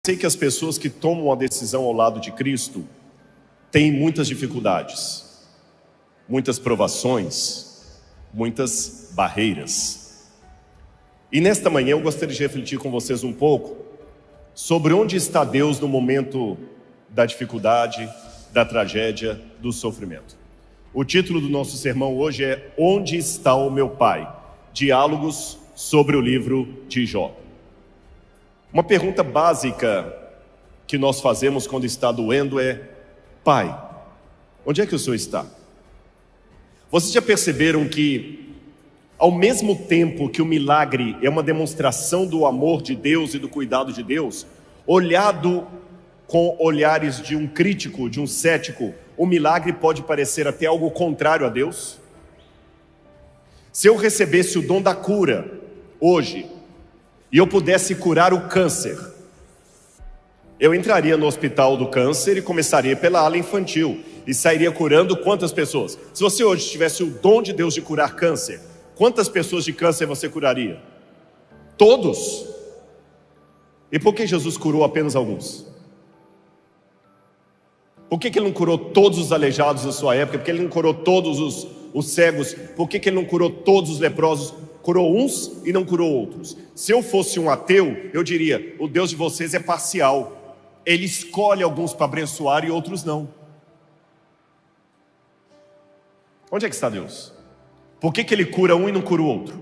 Sei que as pessoas que tomam a decisão ao lado de Cristo têm muitas dificuldades, muitas provações, muitas barreiras. E nesta manhã eu gostaria de refletir com vocês um pouco sobre onde está Deus no momento da dificuldade, da tragédia, do sofrimento. O título do nosso sermão hoje é Onde está o meu Pai? Diálogos sobre o livro de Jó. Uma pergunta básica que nós fazemos quando está doendo é: Pai, onde é que o Senhor está? Vocês já perceberam que, ao mesmo tempo que o milagre é uma demonstração do amor de Deus e do cuidado de Deus, olhado com olhares de um crítico, de um cético, o milagre pode parecer até algo contrário a Deus? Se eu recebesse o dom da cura hoje, e eu pudesse curar o câncer, eu entraria no hospital do câncer e começaria pela ala infantil e sairia curando quantas pessoas? Se você hoje tivesse o dom de Deus de curar câncer, quantas pessoas de câncer você curaria? Todos. E por que Jesus curou apenas alguns? Por que ele não curou todos os aleijados da sua época? Por que ele não curou todos os cegos? Por que ele não curou todos os leprosos? Curou uns e não curou outros. Se eu fosse um ateu, eu diria: o Deus de vocês é parcial. Ele escolhe alguns para abençoar e outros não. Onde é que está Deus? Por que ele cura um e não cura o outro?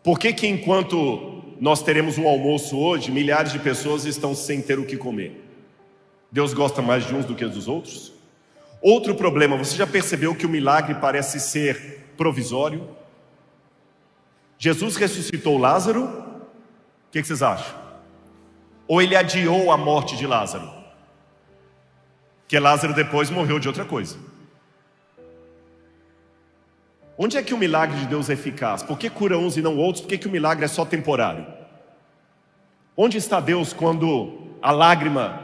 Por que enquanto nós teremos um almoço hoje, milhares de pessoas estão sem ter o que comer? Deus gosta mais de uns do que dos outros? Outro problema, você já percebeu que o milagre parece ser provisório? Jesus ressuscitou Lázaro, o que vocês acham? Ou ele adiou a morte de Lázaro? Porque Lázaro depois morreu de outra coisa. Onde é que o milagre de Deus é eficaz? Por que cura uns e não outros? Por que o milagre é só temporário? Onde está Deus quando a lágrima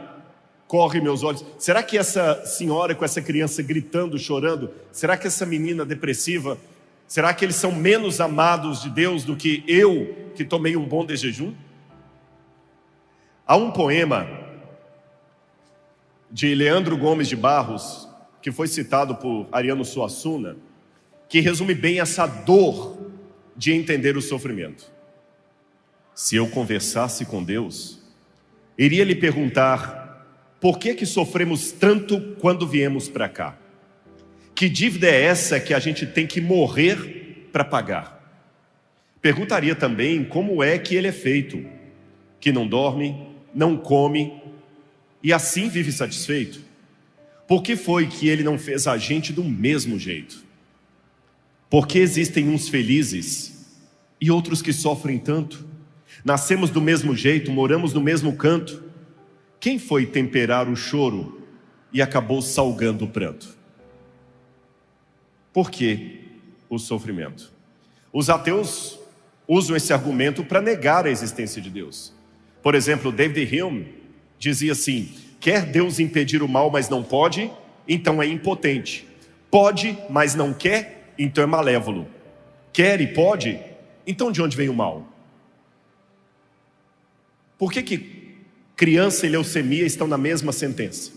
corre meus olhos? Será que essa senhora com essa criança gritando, chorando, será que essa menina depressiva, será que eles são menos amados de Deus do que eu, que tomei um bom de jejum? Há um poema de Leandro Gomes de Barros, que foi citado por Ariano Suassuna, que resume bem essa dor de entender o sofrimento. Se eu conversasse com Deus, iria lhe perguntar: por que sofremos tanto quando viemos para cá? Que dívida é essa que a gente tem que morrer para pagar? Perguntaria também como é que ele é feito, que não dorme, não come e assim vive satisfeito. Por que foi que ele não fez a gente do mesmo jeito? Por que existem uns felizes e outros que sofrem tanto? Nascemos do mesmo jeito, moramos no mesmo canto. Quem foi temperar o choro e acabou salgando o pranto? Por que o sofrimento? Os ateus usam esse argumento para negar a existência de Deus. Por exemplo, David Hume dizia assim: quer Deus impedir o mal, mas não pode, então é impotente. Pode, mas não quer, então é malévolo. Quer e pode, então de onde vem o mal? Por que criança e leucemia estão na mesma sentença?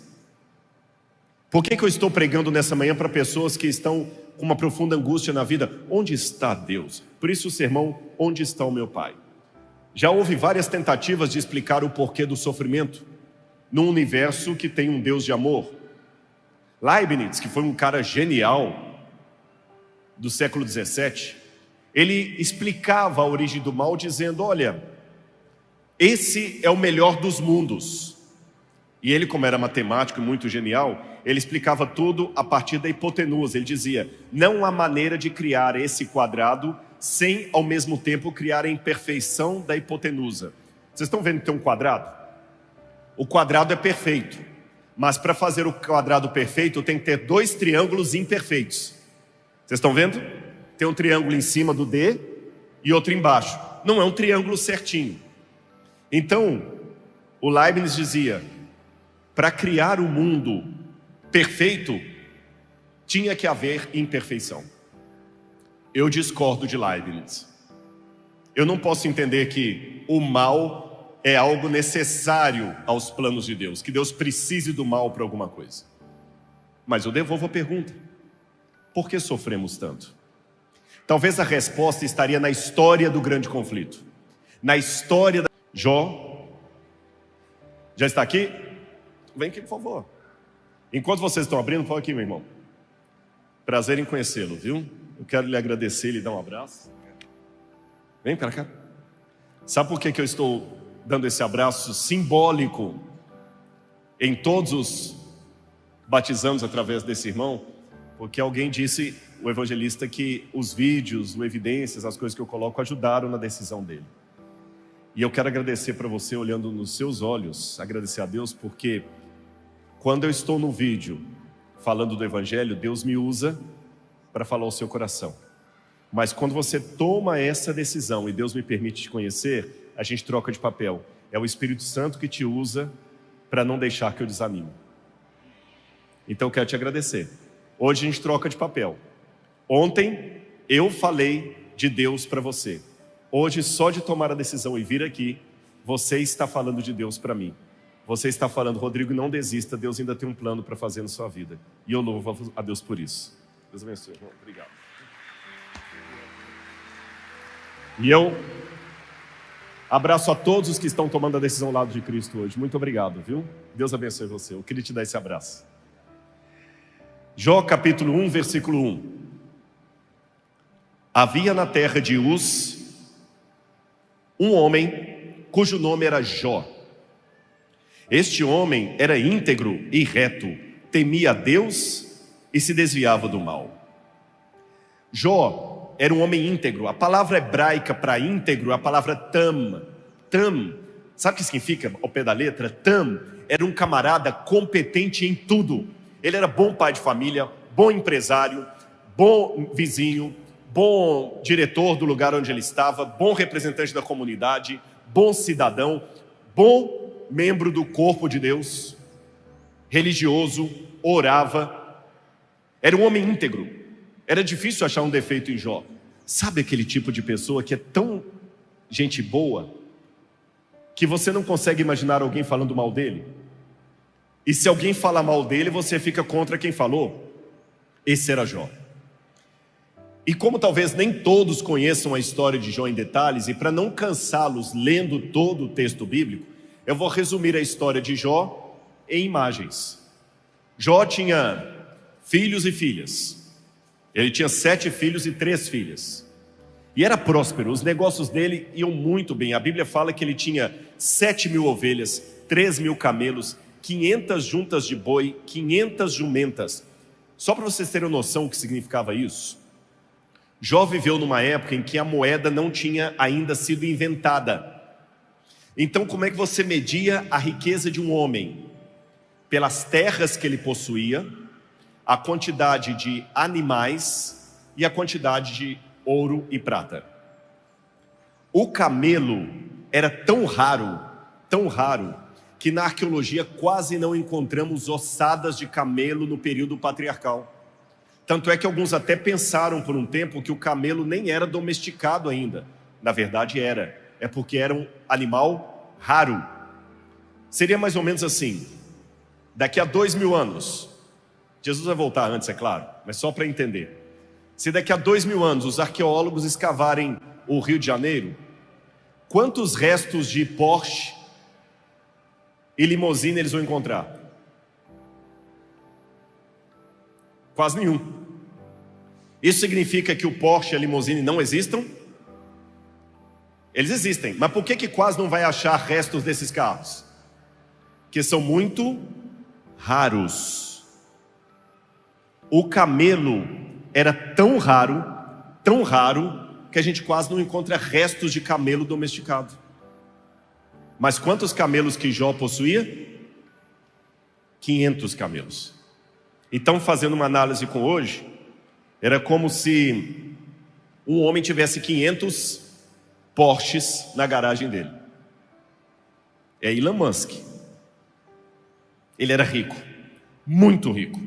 Por que eu estou pregando nessa manhã para pessoas que estão com uma profunda angústia na vida? Onde está Deus? Por isso o sermão, onde está o meu Pai? Já houve várias tentativas de explicar o porquê do sofrimento num universo que tem um Deus de amor. Leibniz, que foi um cara genial do século 17, ele explicava a origem do mal dizendo: olha, esse é o melhor dos mundos. E ele, como era matemático e muito genial, ele explicava tudo a partir da hipotenusa. Ele dizia: não há maneira de criar esse quadrado sem, ao mesmo tempo, criar a imperfeição da hipotenusa. Vocês estão vendo que tem um quadrado? O quadrado é perfeito, mas para fazer o quadrado perfeito tem que ter dois triângulos imperfeitos. Vocês estão vendo? Tem um triângulo em cima do D e outro embaixo. Não é um triângulo certinho. Então, o Leibniz dizia: para criar o mundo perfeito, tinha que haver imperfeição. Eu discordo de Leibniz. Eu não posso entender que o mal é algo necessário aos planos de Deus, que Deus precise do mal para alguma coisa. Mas eu devolvo a pergunta: por que sofremos tanto? Talvez a resposta estaria na história do grande conflito, na história da... Jó, já está aqui? Vem aqui, por favor. Enquanto vocês estão abrindo, fala aqui, meu irmão. Prazer em conhecê-lo, viu? Eu quero lhe agradecer, lhe dar um abraço. Vem para cá. Sabe por que eu estou dando esse abraço simbólico em todos os batizamos através desse irmão? Porque alguém disse, o evangelista, que os vídeos, o evidências, as coisas que eu coloco ajudaram na decisão dele. E eu quero agradecer para você, olhando nos seus olhos, agradecer a Deus, porque quando eu estou no vídeo falando do evangelho, Deus me usa para falar ao seu coração. Mas quando você toma essa decisão e Deus me permite te conhecer, a gente troca de papel. É o Espírito Santo que te usa para não deixar que eu desanime. Então eu quero te agradecer. Hoje a gente troca de papel. Ontem eu falei de Deus para você. Hoje, só de tomar a decisão e vir aqui, você está falando de Deus para mim. Você está falando: Rodrigo, não desista, Deus ainda tem um plano para fazer na sua vida. E eu louvo a Deus por isso. Deus abençoe, irmão. Obrigado. E eu abraço a todos os que estão tomando a decisão ao lado de Cristo hoje. Muito obrigado, viu? Deus abençoe você. Eu queria te dar esse abraço. Jó capítulo 1, versículo 1. Havia na terra de Uz um homem cujo nome era Jó. Este homem era íntegro e reto, temia a Deus e se desviava do mal. Jó era um homem íntegro. A palavra hebraica para íntegro é a palavra tam. Tam, sabe o que significa ao pé da letra? Tam era um camarada competente em tudo. Ele era bom pai de família, bom empresário, bom vizinho, bom diretor do lugar onde ele estava, bom representante da comunidade, bom cidadão, bom membro do corpo de Deus, religioso, orava. Era um homem íntegro. Era difícil achar um defeito em Jó. Sabe aquele tipo de pessoa que é tão gente boa que você não consegue imaginar alguém falando mal dele? E se alguém fala mal dele, você fica contra quem falou? Esse era Jó. E como talvez nem todos conheçam a história de Jó em detalhes, e para não cansá-los lendo todo o texto bíblico, eu vou resumir a história de Jó em imagens. Jó tinha filhos e filhas. Ele tinha 7 filhos e 3 filhas. E era próspero, os negócios dele iam muito bem. A Bíblia fala que ele tinha 7.000 ovelhas, 3.000 camelos, 500 juntas de boi, 500 jumentas. Só para vocês terem noção do que significava isso, Jó viveu numa época em que a moeda não tinha ainda sido inventada. Então, como é que você media a riqueza de um homem? Pelas terras que ele possuía, a quantidade de animais e a quantidade de ouro e prata. O camelo era tão raro, que na arqueologia quase não encontramos ossadas de camelo no período patriarcal. Tanto é que alguns até pensaram por um tempo que o camelo nem era domesticado ainda. Na verdade era. É porque era um animal raro. Seria mais ou menos assim: daqui a 2.000 anos, Jesus vai voltar antes, é claro, mas só para entender. Se daqui a 2.000 anos os arqueólogos escavarem o Rio de Janeiro, quantos restos de Porsche e limusine eles vão encontrar? Quase nenhum. Isso significa que o Porsche e a limusine não existam? Eles existem, mas por que quase não vai achar restos desses carros? Que são muito raros. O camelo era tão raro, que a gente quase não encontra restos de camelo domesticado. Mas quantos camelos que Jó possuía? 500 camelos. Então, fazendo uma análise com hoje, era como se um homem tivesse 500 Porsches na garagem dele. É Elon Musk. Ele era rico, muito rico.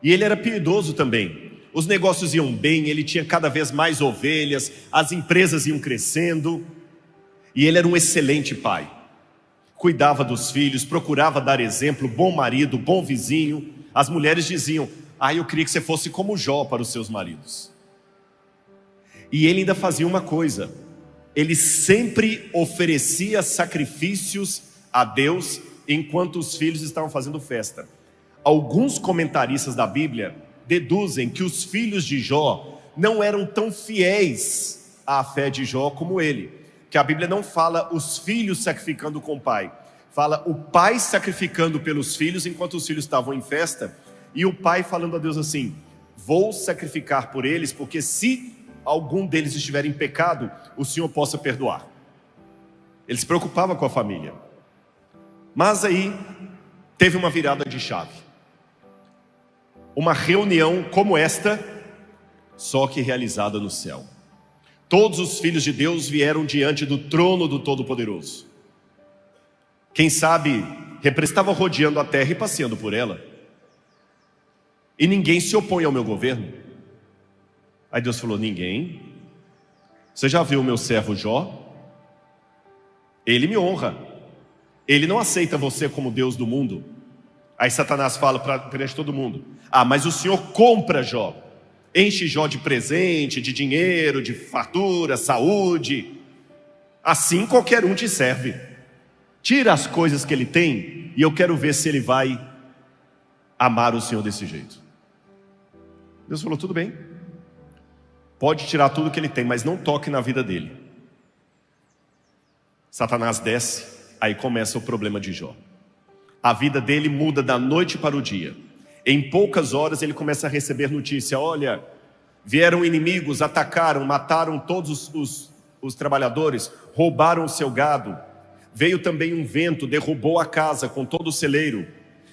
E ele era piedoso também. Os negócios iam bem, ele tinha cada vez mais ovelhas, as empresas iam crescendo. E ele era um excelente pai. cuidava dos filhos, procurava dar exemplo, bom marido, bom vizinho. As mulheres diziam: eu queria que você fosse como Jó para os seus maridos. E ele ainda fazia uma coisa: ele sempre oferecia sacrifícios a Deus enquanto os filhos estavam fazendo festa. Alguns comentaristas da Bíblia deduzem que os filhos de Jó não eram tão fiéis à fé de Jó como ele, que a Bíblia não fala os filhos sacrificando com o pai, fala o pai sacrificando pelos filhos enquanto os filhos estavam em festa, e o pai falando a Deus assim: vou sacrificar por eles, porque se algum deles estiver em pecado, o Senhor possa perdoar. Ele se preocupava com a família. Mas aí teve uma virada de chave, uma reunião como esta, só que realizada no céu. Todos os filhos de Deus vieram diante do trono do Todo-Poderoso. Quem sabe estava rodeando a terra e passeando por ela. E ninguém se opõe ao meu governo. Aí Deus falou: ninguém. Você já viu o meu servo Jó? Ele me honra. Ele não aceita você como Deus do mundo. Aí Satanás fala perante todo mundo: mas o Senhor compra Jó, enche Jó de presente, de dinheiro, de fartura, saúde. Assim qualquer um te serve. Tira as coisas que ele tem e eu quero ver se ele vai amar o Senhor desse jeito. Deus falou: tudo bem, pode tirar tudo que ele tem, mas não toque na vida dele. Satanás desce. Aí começa o problema de Jó. A vida dele muda da noite para o dia. Em poucas horas ele começa a receber notícia: olha, vieram inimigos, atacaram, mataram todos os trabalhadores, roubaram o seu gado. Veio também um vento, derrubou a casa com todo o celeiro.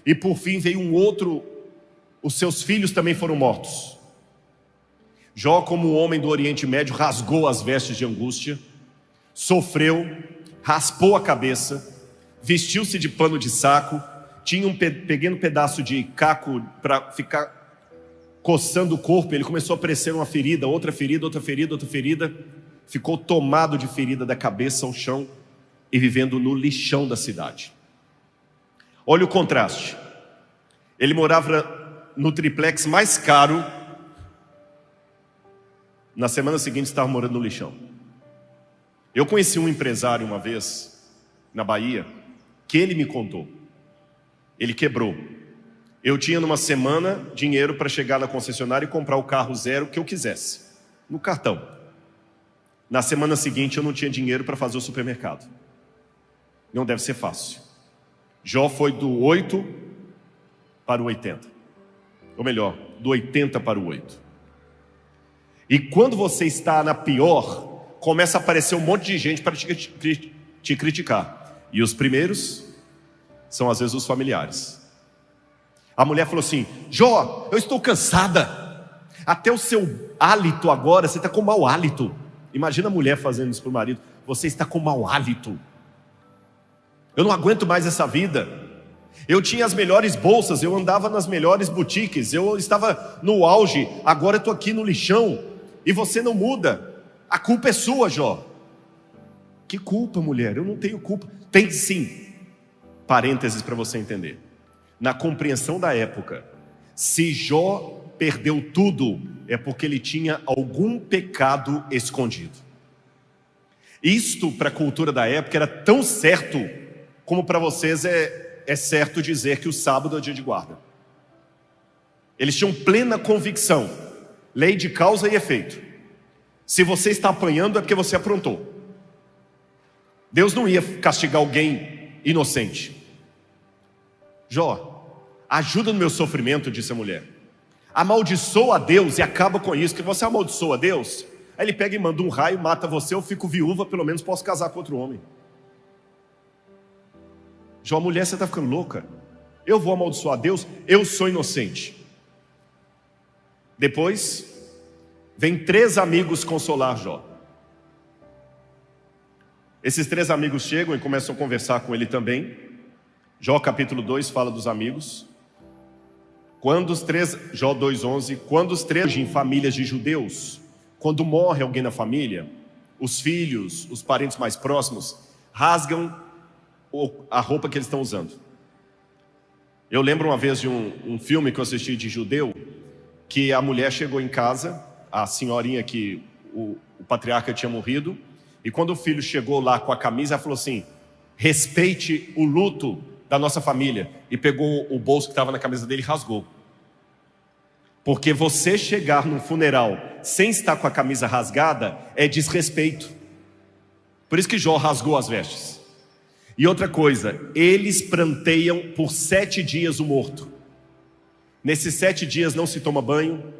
E por fim veio um outro, os seus filhos também foram mortos. Jó, como homem do Oriente Médio, rasgou as vestes de angústia, sofreu, raspou a cabeça, vestiu-se de pano de saco, tinha um pequeno pedaço de caco para ficar coçando o corpo. Ele começou a aparecer uma ferida, outra ferida, outra ferida, outra ferida. Ficou tomado de ferida da cabeça ao chão e vivendo no lixão da cidade. Olha o contraste. Ele morava no triplex mais caro. Na semana seguinte estava morando no lixão. Eu conheci um empresário uma vez, na Bahia, que ele me contou. Ele quebrou. Eu tinha numa semana dinheiro para chegar na concessionária e comprar o carro zero que eu quisesse, no cartão. Na semana seguinte eu não tinha dinheiro para fazer o supermercado. Não deve ser fácil. Jó foi do 8 para o 80. Ou melhor, do 80 para o 8. E quando você está na pior, começa a aparecer um monte de gente para te criticar. E os primeiros são às vezes os familiares. A mulher falou assim: Jó, eu estou cansada. Até o seu hálito agora, você está com mau hálito. Imagina a mulher fazendo isso para o marido: você está com mau hálito. Eu não aguento mais essa vida. Eu tinha as melhores bolsas, eu andava nas melhores boutiques, eu estava no auge, agora eu estou aqui no lixão. E você não muda. A culpa é sua, Jó. Que culpa, mulher? Eu não tenho culpa. Tem sim. Parênteses para você entender. Na compreensão da época, se Jó perdeu tudo, é porque ele tinha algum pecado escondido. Isto para a cultura da época era tão certo como para vocês é certo dizer que o sábado é dia de guarda. Eles tinham plena convicção, lei de causa e efeito. Se você está apanhando é porque você aprontou. Deus não ia castigar alguém inocente. Jó, ajuda no meu sofrimento, disse a mulher. Amaldiçoa a Deus e acaba com isso. Que você amaldiçoa a Deus, aí ele pega e manda um raio, mata você, eu fico viúva, pelo menos posso casar com outro homem. Jó, mulher, você está ficando louca? Eu vou amaldiçoar a Deus? Eu sou inocente. Depois vem 3 amigos consolar Jó. Esses 3 amigos chegam e começam a conversar com ele também. Jó capítulo 2 fala dos amigos. Jó 2:11, quando os 3 em famílias de judeus, quando morre alguém na família, os filhos, os parentes mais próximos, rasgam a roupa que eles estão usando. Eu lembro uma vez de um filme que eu assisti de judeu, que a mulher chegou em casa, a senhorinha que o patriarca tinha morrido, e quando o filho chegou lá com a camisa, ela falou assim: respeite o luto da nossa família, e pegou o bolso que estava na camisa dele e rasgou. Porque você chegar num funeral sem estar com a camisa rasgada é desrespeito. Por isso que Jó rasgou as vestes. E outra coisa, eles pranteiam por 7 dias o morto. Nesses 7 dias não se toma banho,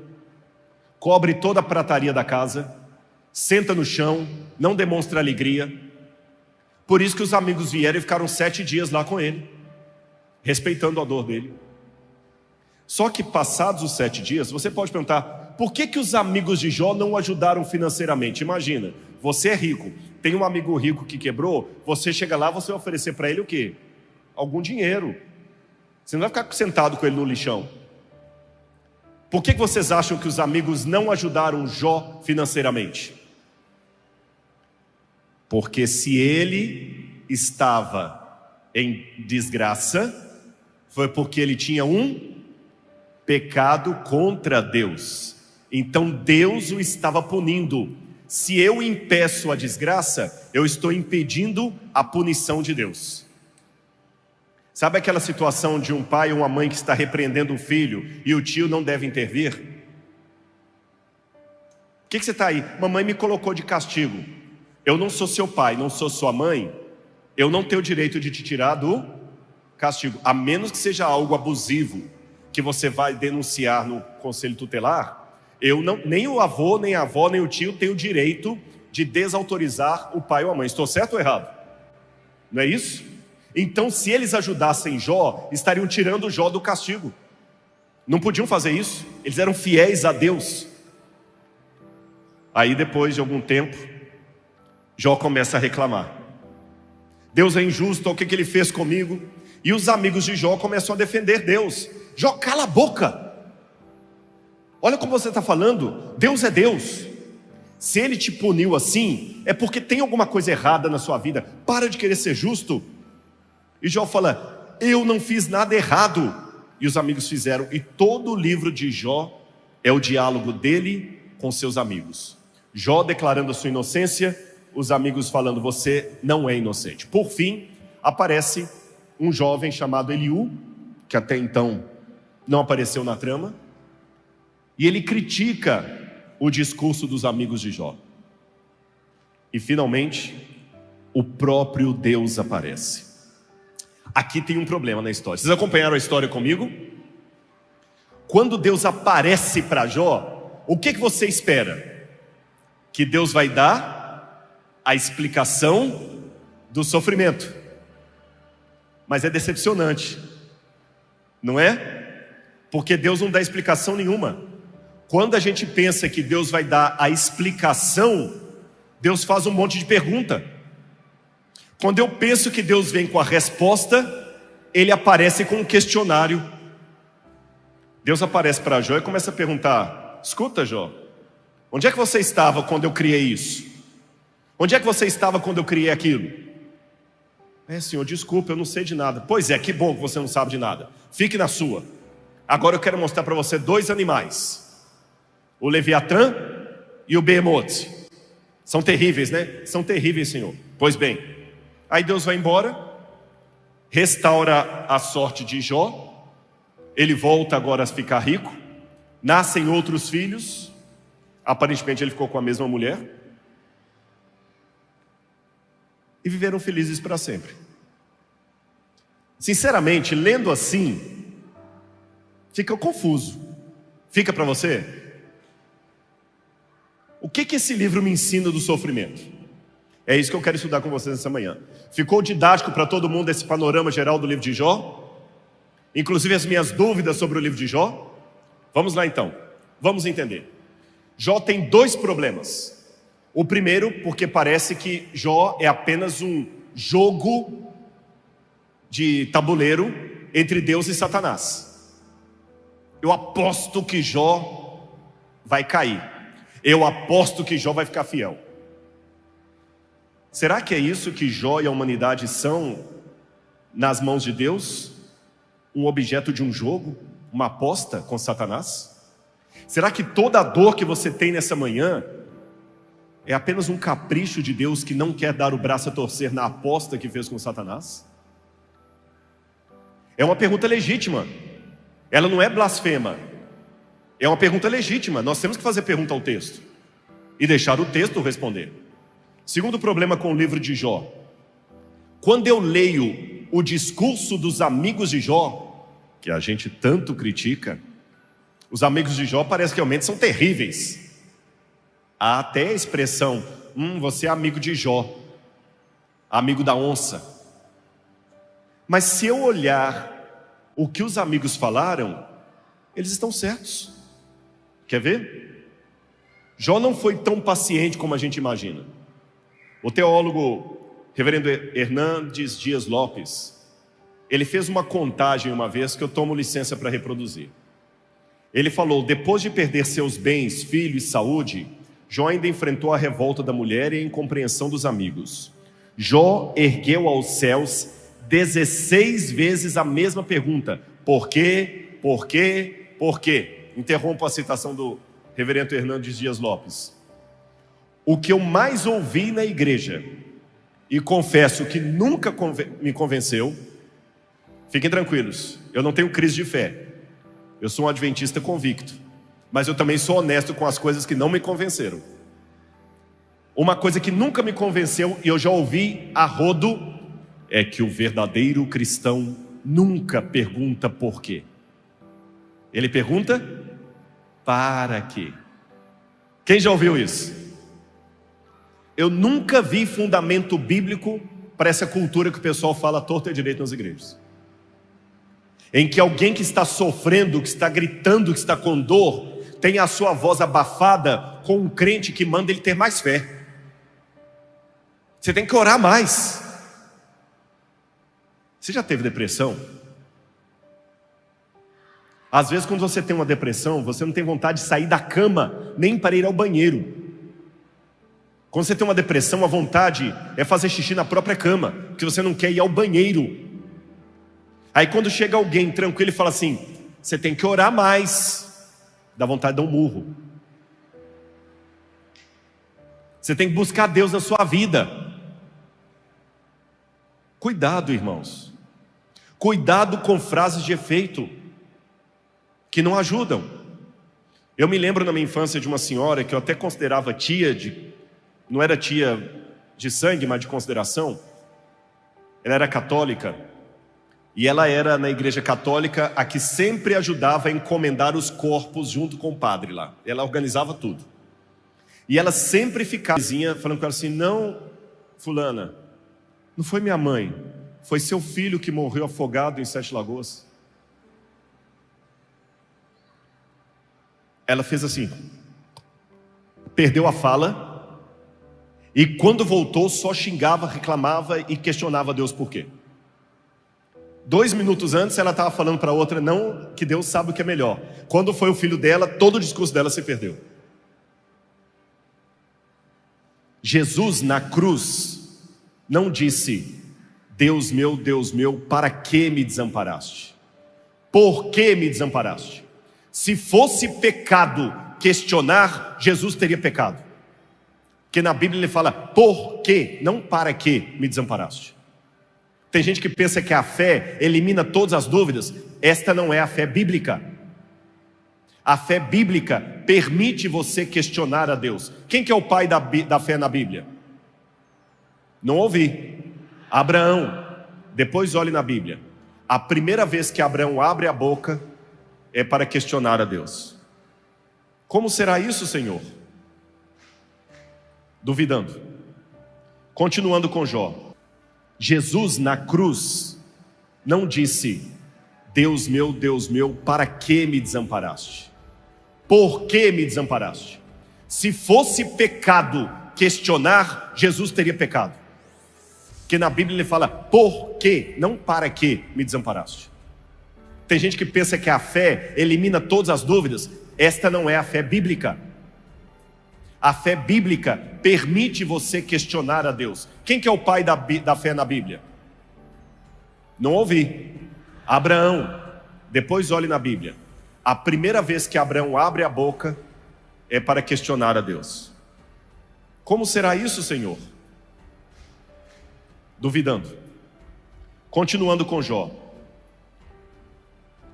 cobre toda a prataria da casa, senta no chão, não demonstra alegria. Por isso que os amigos vieram e ficaram 7 dias lá com ele, respeitando a dor dele. Só que passados os 7 dias, você pode perguntar: por que os amigos de Jó não o ajudaram financeiramente? Imagina, você é rico, tem um amigo rico que quebrou, você chega lá, você vai oferecer para ele o quê? Algum dinheiro. Você não vai ficar sentado com ele no lixão. Por que vocês acham que os amigos não ajudaram Jó financeiramente? Porque se ele estava em desgraça, foi porque ele tinha um pecado contra Deus. Então Deus o estava punindo. Se eu impeço a desgraça, eu estou impedindo a punição de Deus. Sabe aquela situação de um pai ou uma mãe que está repreendendo o filho e o tio não deve intervir? O que você está aí? Mamãe me colocou de castigo. Eu não sou seu pai, não sou sua mãe. Eu não tenho o direito de te tirar do castigo, a menos que seja algo abusivo que você vai denunciar no conselho tutelar. Eu não, nem o avô, nem a avó, nem o tio tem o direito de desautorizar o pai ou a mãe. Estou certo ou errado? Não é isso? Então, se eles ajudassem Jó, estariam tirando Jó do castigo. Não podiam fazer isso. Eles eram fiéis a Deus. Aí, depois de algum tempo, Jó começa a reclamar. Deus é injusto, olha o que ele fez comigo. E os amigos de Jó começam a defender Deus. Jó, cala a boca. Olha como você está falando. Deus é Deus. Se ele te puniu assim, é porque tem alguma coisa errada na sua vida. Para de querer ser justo. E Jó fala: eu não fiz nada errado. E os amigos fizeram. E todo o livro de Jó é o diálogo dele com seus amigos. Jó declarando a sua inocência, os amigos falando: você não é inocente. Por fim, aparece um jovem chamado Eliú, que até então não apareceu na trama, e ele critica o discurso dos amigos de Jó. E finalmente, o próprio Deus aparece. Aqui tem um problema na história. Vocês acompanharam a história comigo? Quando Deus aparece para Jó, o que você espera? Que Deus vai dar a explicação do sofrimento. Mas é decepcionante, não é? Porque Deus não dá explicação nenhuma. Quando a gente pensa que Deus vai dar a explicação, Deus faz um monte de pergunta. Quando eu penso que Deus vem com a resposta, Ele aparece com um questionário. Deus aparece para Jó e começa a perguntar: escuta, Jó, onde é que você estava quando eu criei isso? Onde é que você estava quando eu criei aquilo? Senhor, desculpa, eu não sei de nada. Pois é, que bom que você não sabe de nada. Fique na sua. Agora eu quero mostrar para você 2 animais: o Leviatã e o Behemoth. São terríveis, né? São terríveis, Senhor. Pois bem, aí Deus vai embora, restaura a sorte de Jó. Ele volta agora a ficar rico. Nascem outros filhos. Aparentemente ele ficou com a mesma mulher. E viveram felizes para sempre. Sinceramente, lendo assim, fica confuso. Fica para você? O que esse livro me ensina do sofrimento? É isso que eu quero estudar com vocês essa manhã. Ficou didático para todo mundo esse panorama geral do livro de Jó? Inclusive as minhas dúvidas sobre o livro de Jó? Vamos lá então, vamos entender. Jó tem 2 problemas. O primeiro, porque parece que Jó é apenas um jogo de tabuleiro entre Deus e Satanás. Eu aposto que Jó vai cair. Eu aposto que Jó vai ficar fiel. Será que é isso que Jó e a humanidade são nas mãos de Deus, um objeto de um jogo, uma aposta com Satanás? Será que toda a dor que você tem nessa manhã é apenas um capricho de Deus que não quer dar o braço a torcer na aposta que fez com Satanás? É uma pergunta legítima. Ela não é blasfema. É uma pergunta legítima. Nós temos que fazer pergunta ao texto e deixar o texto responder. Segundo problema com o livro de Jó: quando eu leio o discurso dos amigos de Jó, que a gente tanto critica, os amigos de Jó parece que realmente são terríveis. Há até a expressão, você é amigo de Jó, amigo da onça. Mas se eu olhar o que os amigos falaram, eles estão certos. Quer ver? Jó não foi tão paciente como a gente imagina. O teólogo reverendo Hernandes Dias Lopes, ele fez uma contagem uma vez que eu tomo licença para reproduzir. Ele falou: depois de perder seus bens, filhos e saúde, Jó ainda enfrentou a revolta da mulher e a incompreensão dos amigos. Jó ergueu aos céus 16 vezes a mesma pergunta: por quê? Por quê? Por quê? Interrompo a citação do reverendo Hernandes Dias Lopes. O que eu mais ouvi na igreja, e confesso que nunca me convenceu, fiquem tranquilos, eu não tenho crise de fé, eu sou um adventista convicto, mas eu também sou honesto com as coisas que não me convenceram. Uma coisa que nunca me convenceu, e eu já ouvi a rodo, é que o verdadeiro cristão nunca pergunta por quê. Ele pergunta para quê. Quem já ouviu isso? Eu nunca vi fundamento bíblico para essa cultura que o pessoal fala torto e direito nas igrejas, em que alguém que está sofrendo, que está gritando, que está com dor, tem a sua voz abafada com um crente que manda ele ter mais fé. Você tem que orar mais. Você já teve depressão? Às vezes quando você tem uma depressão, você não tem vontade de sair da cama, nem para ir ao banheiro. Quando você tem uma depressão, a vontade é fazer xixi na própria cama, porque você não quer ir ao banheiro. Aí quando chega alguém tranquilo e fala assim: você tem que orar mais, dá vontade de dar um murro. Você tem que buscar Deus na sua vida. Cuidado, irmãos. Cuidado com frases de efeito que não ajudam. Eu me lembro na minha infância de uma senhora que eu até considerava não era tia de sangue, mas de consideração. Ela era católica, e ela era, na igreja católica, a que sempre ajudava a encomendar os corpos junto com o padre lá. Ela organizava tudo. E ela sempre ficava falando com ela assim: não, fulana, não foi minha mãe, foi seu filho que morreu afogado em Sete Lagoas. Ela fez assim, perdeu a fala, e quando voltou só xingava, reclamava e questionava Deus por quê. 2 minutos antes ela estava falando para outra: não, que Deus sabe o que é melhor. Quando foi o filho dela, todo o discurso dela se perdeu. Jesus na cruz não disse: Deus meu, para que me desamparaste? Por que me desamparaste? Se fosse pecado questionar, Jesus teria pecado. Porque na Bíblia ele fala: por que, não para que me desamparaste. Tem gente que pensa que a fé elimina todas as dúvidas. Esta não é a fé bíblica. A fé bíblica permite você questionar a Deus. Quem que é o pai da fé na Bíblia? Não ouvi. Abraão. Depois olhe na Bíblia. A primeira vez que Abraão abre a boca é para questionar a Deus. Como será isso, Senhor? Duvidando. Continuando com Jó. Jesus na cruz não disse: Deus meu, para que me desamparaste? Por que me desamparaste? Se fosse pecado questionar, Jesus teria pecado. Porque na Bíblia ele fala: por que, não para que me desamparaste. Tem gente que pensa que a fé elimina todas as dúvidas. Esta não é a fé bíblica. A fé bíblica permite você questionar a Deus. Quem que é o pai da fé na Bíblia? Não ouvi. Abraão, depois olhe na Bíblia. A primeira vez que Abraão abre a boca é para questionar a Deus. Como será isso, Senhor? Duvidando. Continuando com Jó.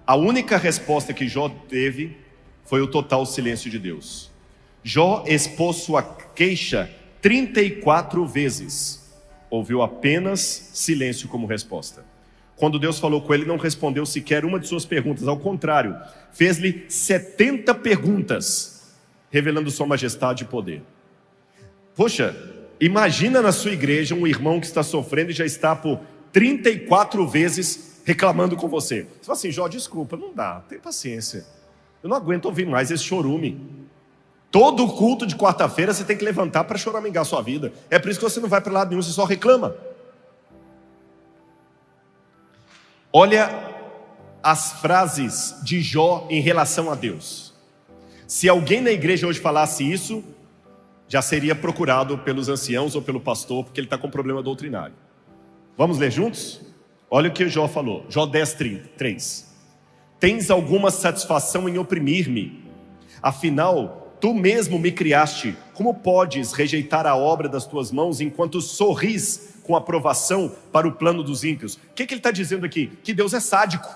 A única resposta que Jó teve foi o total silêncio de Deus. Jó expôs sua queixa 34 vezes. Ouviu apenas silêncio como resposta. Quando Deus falou com ele, não respondeu sequer uma de suas perguntas. Ao contrário, fez-lhe 70 perguntas, revelando sua majestade e poder. Poxa, imagina na sua igreja um irmão que está sofrendo e já está por 34 vezes reclamando com você. Você fala assim: Jó, desculpa, não dá, tem paciência. Eu não aguento ouvir mais esse chorume. Todo culto de quarta-feira você tem que levantar para choramingar a sua vida. É por isso que você não vai para lado nenhum, você só reclama. Olha as frases de Jó em relação a Deus. Se alguém na igreja hoje falasse isso, já seria procurado pelos anciãos ou pelo pastor, porque ele está com problema doutrinário. Vamos ler juntos? Olha o que Jó falou. Jó 10:3. Tens alguma satisfação em oprimir-me? Afinal, tu mesmo me criaste. Como podes rejeitar a obra das tuas mãos enquanto sorris com aprovação para o plano dos ímpios? O que ele está dizendo aqui? Que Deus é sádico.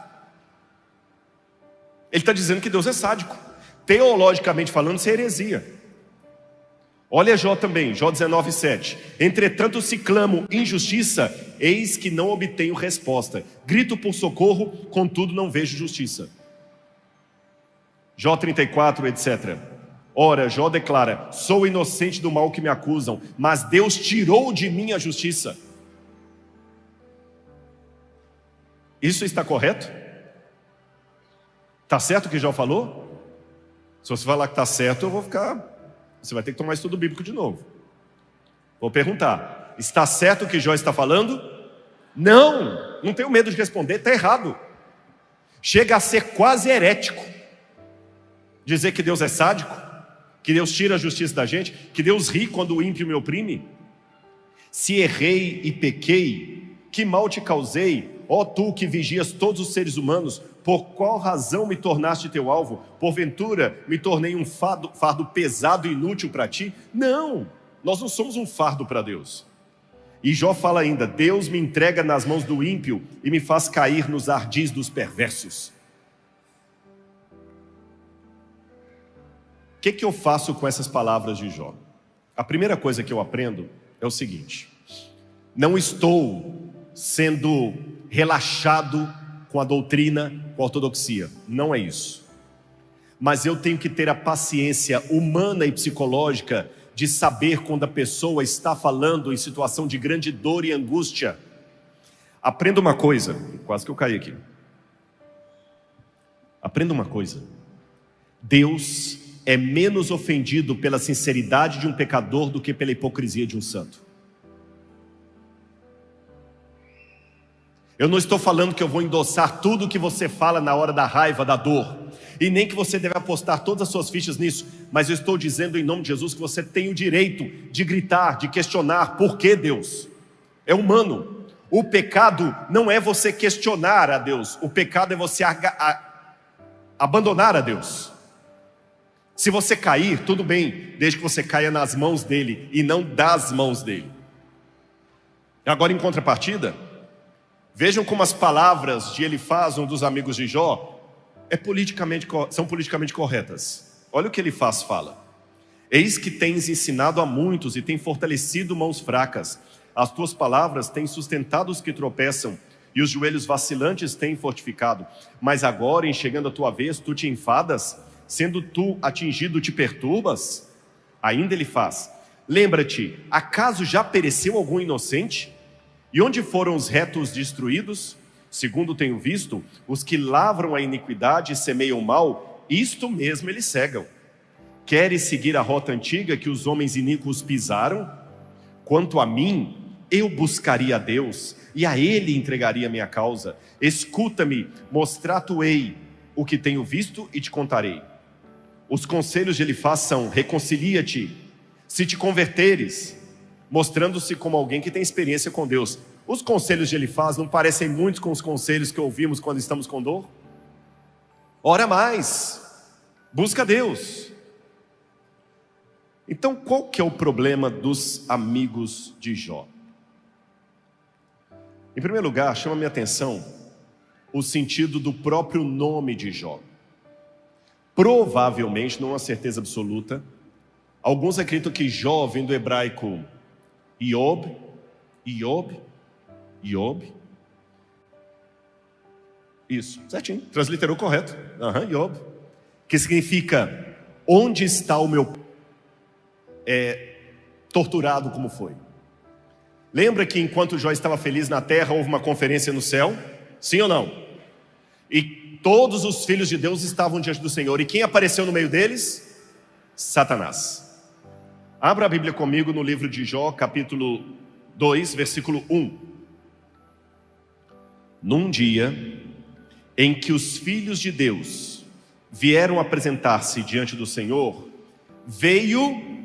Ele está dizendo que Deus é sádico. Teologicamente falando, isso é heresia. Olha Jó também, Jó 19:7. Entretanto, se clamo injustiça, eis que não obtenho resposta. Grito por socorro, contudo não vejo justiça. Jó 34, etc. Ora, Jó declara: sou inocente do mal que me acusam, mas Deus tirou de mim a justiça. Isso está correto? Está certo o que Jó falou? Se você falar que está certo, eu vou ficar... Você vai ter que tomar estudo bíblico de novo. Vou perguntar: está certo o que Jó está falando? Não, não tenho medo de responder, está errado. Chega a ser quase herético dizer que Deus é sádico, que Deus tira a justiça da gente, que Deus ri quando o ímpio me oprime. Se errei e pequei, que mal te causei, ó tu que vigias todos os seres humanos? Por qual razão me tornaste teu alvo? Porventura me tornei um fardo pesado e inútil para ti? Não, nós não somos um fardo para Deus. E Jó fala ainda: Deus me entrega nas mãos do ímpio e me faz cair nos ardis dos perversos. O que eu faço com essas palavras de Jó? A primeira coisa que eu aprendo é o seguinte: não estou sendo relaxado com a doutrina, com a ortodoxia. Não é isso. Mas eu tenho que ter a paciência humana e psicológica de saber quando a pessoa está falando em situação de grande dor e angústia. Aprenda uma coisa. Quase que eu caí aqui. Aprenda uma coisa. Deus é menos ofendido pela sinceridade de um pecador do que pela hipocrisia de um santo. Eu não estou falando que eu vou endossar tudo o que você fala na hora da raiva, da dor, e nem que você deve apostar todas as suas fichas nisso, mas eu estou dizendo em nome de Jesus que você tem o direito de gritar, de questionar: por que Deus? É humano. O pecado não é você questionar a Deus, o pecado é você abandonar a Deus. Se você cair, tudo bem, desde que você caia nas mãos dele e não das mãos dele. Agora, em contrapartida, vejam como as palavras de Elifaz, um dos amigos de Jó, são politicamente corretas. Olha o que Elifaz fala: eis que tens ensinado a muitos e tem fortalecido mãos fracas. As tuas palavras têm sustentado os que tropeçam, e os joelhos vacilantes têm fortificado. Mas agora, em chegando a tua vez, tu te enfadas, sendo tu atingido, te perturbas? Ainda Elifaz: lembra-te, acaso já pereceu algum inocente? E onde foram os retos destruídos? Segundo tenho visto, os que lavram a iniquidade e semeiam o mal, isto mesmo eles cegam. Queres seguir a rota antiga que os homens iníquos pisaram? Quanto a mim, eu buscaria a Deus, e a Ele entregaria a minha causa. Escuta-me, mostrar-te-ei o que tenho visto e te contarei. Os conselhos de Elifaz são: reconcilia-te, se te converteres, mostrando-se como alguém que tem experiência com Deus. Os conselhos de Elifaz não parecem muito com os conselhos que ouvimos quando estamos com dor? Ora mais, busca Deus. Então, qual que é o problema dos amigos de Jó? Em primeiro lugar, chama minha atenção o sentido do próprio nome de Jó. Provavelmente, não é uma certeza absoluta, alguns acreditam que Jó vem do hebraico Iob, isso, certinho, transliterou correto, Iob, que significa, onde está o meu torturado como foi? Lembra que enquanto Jó estava feliz na terra, houve uma conferência no céu? Sim ou não? E todos os filhos de Deus estavam diante do Senhor, e quem apareceu no meio deles? Satanás. Abra a Bíblia comigo no livro de Jó, capítulo 2, versículo 1. Num dia em que os filhos de Deus vieram apresentar-se diante do Senhor, veio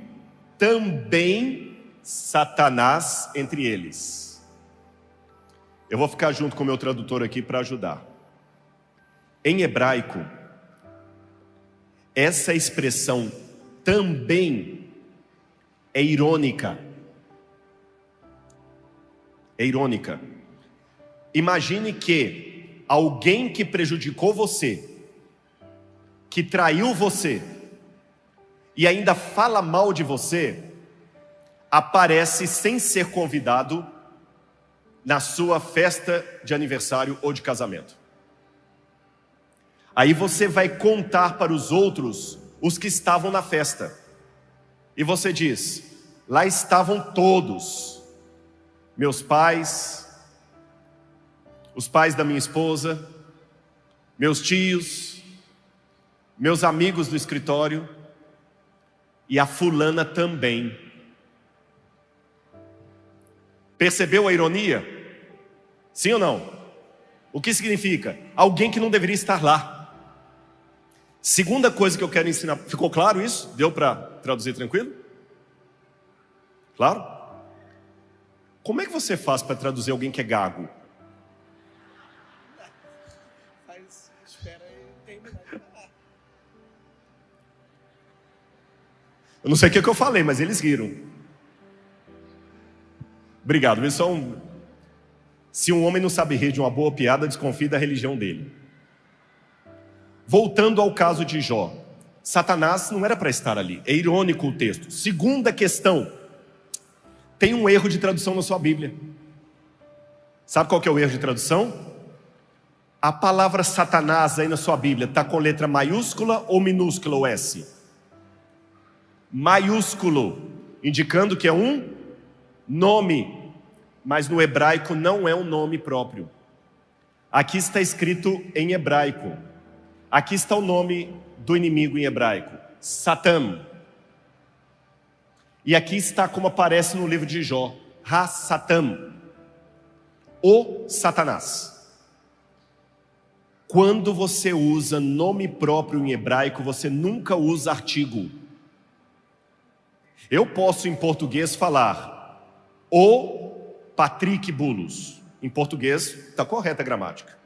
também Satanás entre eles. Eu vou ficar junto com o meu tradutor aqui para ajudar. Em hebraico, essa expressão também é irônica. É irônica. Imagine que alguém que prejudicou você, que traiu você e ainda fala mal de você, aparece sem ser convidado na sua festa de aniversário ou de casamento. Aí você vai contar para os outros, os que estavam na festa, e você diz: lá estavam todos, meus pais, os pais da minha esposa, meus tios, meus amigos do escritório, e a fulana também. Percebeu a ironia? Sim ou não? O que significa? Alguém que não deveria estar lá. Segunda coisa que eu quero ensinar. Ficou claro isso? Deu para traduzir tranquilo? Claro? Como é que você faz para traduzir alguém que é gago? Espera aí terminar. Eu não sei o que eu falei, mas eles riram. Obrigado. Se um homem não sabe rir de uma boa piada, desconfie da religião dele. Voltando ao caso de Jó, Satanás não era para estar ali. É irônico o texto. Segunda questão, tem um erro de tradução na sua Bíblia. Sabe qual que é o erro de tradução? A palavra Satanás aí na sua Bíblia está com letra maiúscula ou minúscula o S? Maiúsculo, indicando que é um nome, mas no hebraico não é um nome próprio. Aqui está escrito em hebraico. Aqui está o nome do inimigo em hebraico, Satã. E aqui está como aparece no livro de Jó, Ha-Satã, o Satanás. Quando você usa nome próprio em hebraico, você nunca usa artigo. Eu posso em português falar o Patrick Bulos. Em português está correta a gramática.